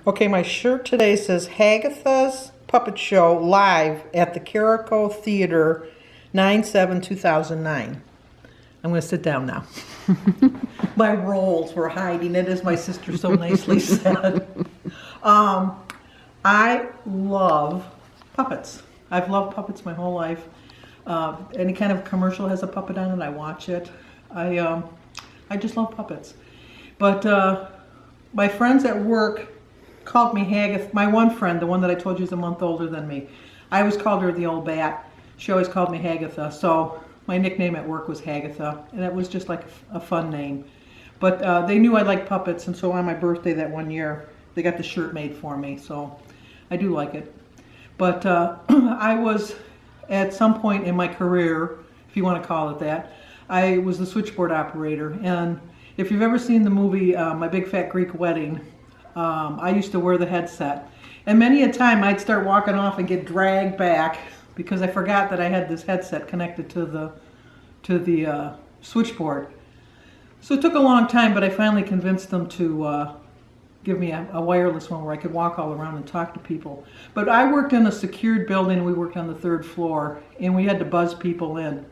Okay, my shirt today says Hagatha's Puppet Show live at the Carrico Theater 9/7/2009. I'm going to sit down now. My rolls were hiding it, as my sister so nicely said. I love puppets. I've loved puppets my whole life. Any kind of commercial has a puppet on it, I watch it. I just love puppets. But my friends at work called me Hagatha. My one friend, the one that I told you is a month older than me, I always called her the old bat. She always called me Hagatha. So my nickname at work was Hagatha, and it was just like a fun name. But they knew I liked puppets, and so on my birthday that one year, they got the shirt made for me. So I do like it. But I was, at some point in my career, if you want to call it that, I was the switchboard operator. And if you've ever seen the movie My Big Fat Greek Wedding, I used to wear the headset. And many a time I'd start walking off and get dragged back because I forgot that I had this headset connected to the switchboard. So it took a long time, but I finally convinced them to give me a wireless one where I could walk all around and talk to people. But I worked in a secured building, and we worked on the 3rd floor, and we had to buzz people in.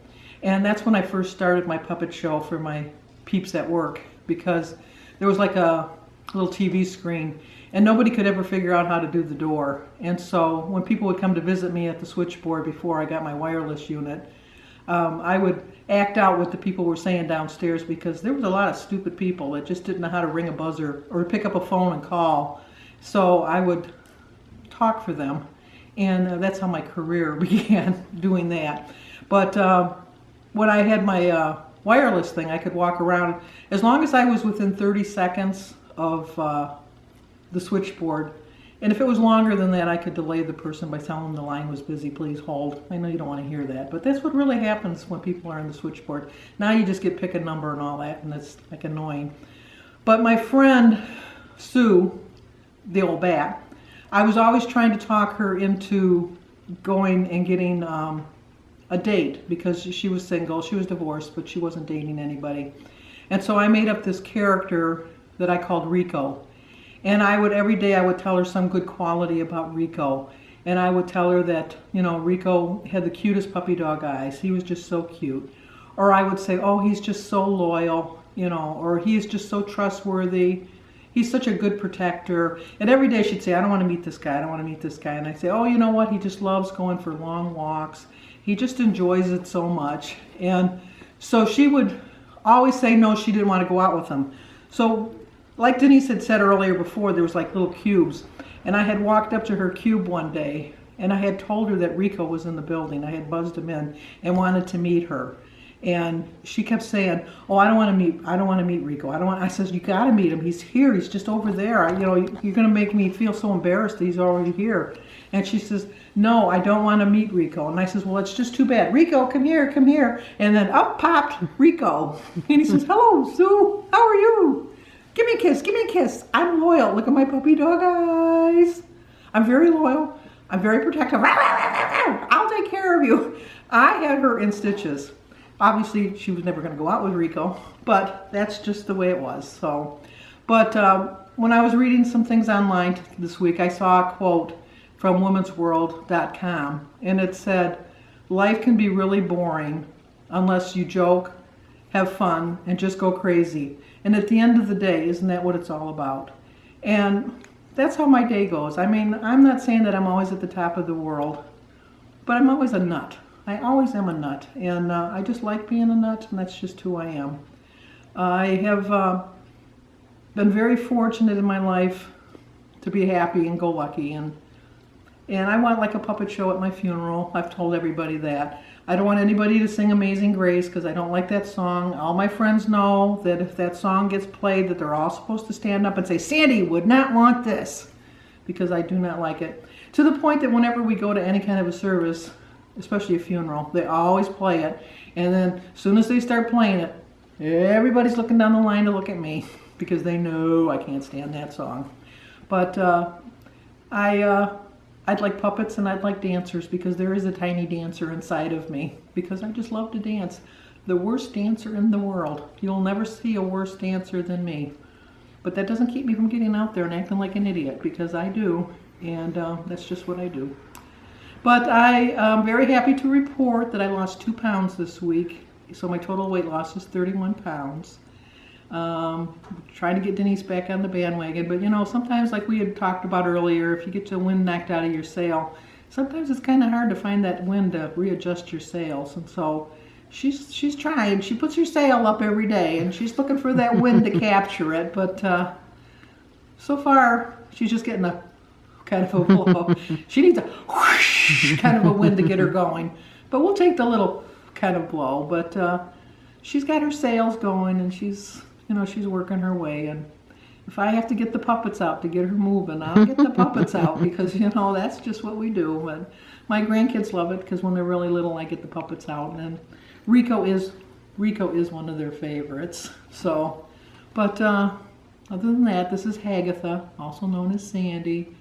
And that's when I first started my puppet show for my peeps at work, because there was like a little TV screen, and nobody could ever figure out how to do the door. And so when people would come to visit me at the switchboard before I got my wireless unit, I would act out what the people were saying downstairs, because there was a lot of stupid people that just didn't know how to ring a buzzer or pick up a phone and call. So I would talk for them, and that's how my career began, doing that. But when I had my wireless thing, I could walk around as long as I was within 30 seconds of the switchboard. And if it was longer than that, I could delay the person by telling them the line was busy, please hold. I know you don't want to hear that, but that's what really happens when people are on the switchboard. Now you just get pick a number and all that, and it's like annoying. But my friend Sue, the old bat, I was always trying to talk her into going and getting a date, because she was single, she was divorced, but she wasn't dating anybody. And so I made up this character that I called Rico. And every day I would tell her some good quality about Rico. And I would tell her that, you know, Rico had the cutest puppy dog eyes. He was just so cute. Or I would say, oh, he's just so loyal, you know, or he's just so trustworthy. He's such a good protector. And every day she'd say, I don't want to meet this guy, I don't want to meet this guy. And I'd say, oh, you know what, he just loves going for long walks. He just enjoys it so much. And so she would always say no, she didn't want to go out with him. So like Denise had said earlier before, there was like little cubes. And I had walked up to her cube one day, and I had told her that Rico was in the building. I had buzzed him in and wanted to meet her. And she kept saying, oh, I don't want to meet Rico. I says, you got to meet him. He's here. He's just over there. You know, you're going to make me feel so embarrassed that he's already here. And she says, no, I don't want to meet Rico. And I says, well, it's just too bad. Rico, come here, come here. And then up popped Rico. And he says, hello, Sue. How are you? Give me a kiss, give me a kiss. I'm loyal. Look at my puppy dog eyes. I'm very loyal. I'm very protective. I'll take care of you. I had her in stitches. Obviously, she was never going to go out with Rico, but that's just the way it was. So, but when I was reading some things online this week, I saw a quote from womensworld.com, and it said, life can be really boring unless you joke, have fun, and just go crazy. And at the end of the day, isn't that what it's all about? And that's how my day goes. I mean, I'm not saying that I'm always at the top of the world, but I'm always a nut. I always am a nut. And I just like being a nut, and that's just who I am. I have been very fortunate in my life to be happy and go lucky. And I want like a puppet show at my funeral. I've told everybody that. I don't want anybody to sing Amazing Grace because I don't like that song. All my friends know that if that song gets played, that they're all supposed to stand up and say, Sandy would not want this, because I do not like it. To the point that whenever we go to any kind of a service, especially a funeral, they always play it. And then as soon as they start playing it, everybody's looking down the line to look at me because they know I can't stand that song. But I'd like puppets and I'd like dancers, because there is a tiny dancer inside of me, because I just love to dance. The worst dancer in the world. You'll never see a worse dancer than me. But that doesn't keep me from getting out there and acting like an idiot, because I do, and that's just what I do. But I am very happy to report that I lost 2 pounds this week. So my total weight loss is 31 pounds. Trying to get Denise back on the bandwagon, but you know, sometimes, like we had talked about earlier, if you get the wind knocked out of your sail, sometimes it's kind of hard to find that wind to readjust your sails. And so she's trying. She puts her sail up every day, and she's looking for that wind to capture it. But so far, she's just getting a kind of a blow. She needs a whoosh kind of a wind to get her going. But we'll take the little kind of blow. But she's got her sails going, and she's working her way. And if I have to get the puppets out to get her moving, I'll get the puppets out, because that's just what we do. But my grandkids love it, because when they're really little, I get the puppets out, and Rico is one of their favorites. So, but other than that, this is Hagatha, also known as Sandy,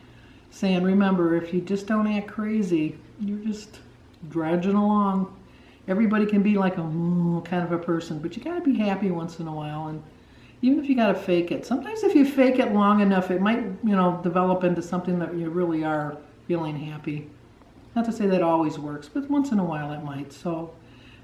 saying, remember, if you just don't act crazy, you're just drudging along. Everybody can be like a kind of a person, but you gotta be happy once in a while. And even if you gotta fake it, sometimes if you fake it long enough, it might, develop into something that you really are feeling happy. Not to say that always works, but once in a while it might. So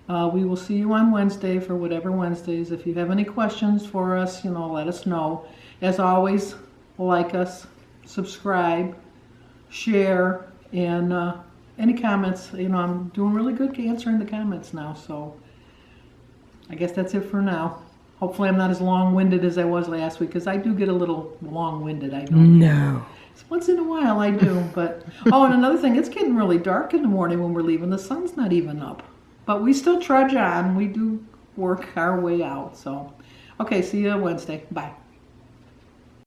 we will see you on Wednesday for whatever Wednesdays. If you have any questions for us, let us know. As always, like us, subscribe, share, and any comments. I'm doing really good answering the comments now, so I guess that's it for now. Hopefully I'm not as long-winded as I was last week, because I do get a little long-winded. I know. No. Once in a while I do, but and another thing, it's getting really dark in the morning when we're leaving. The sun's not even up, but we still trudge on. We do work our way out. So, okay, see you Wednesday. Bye.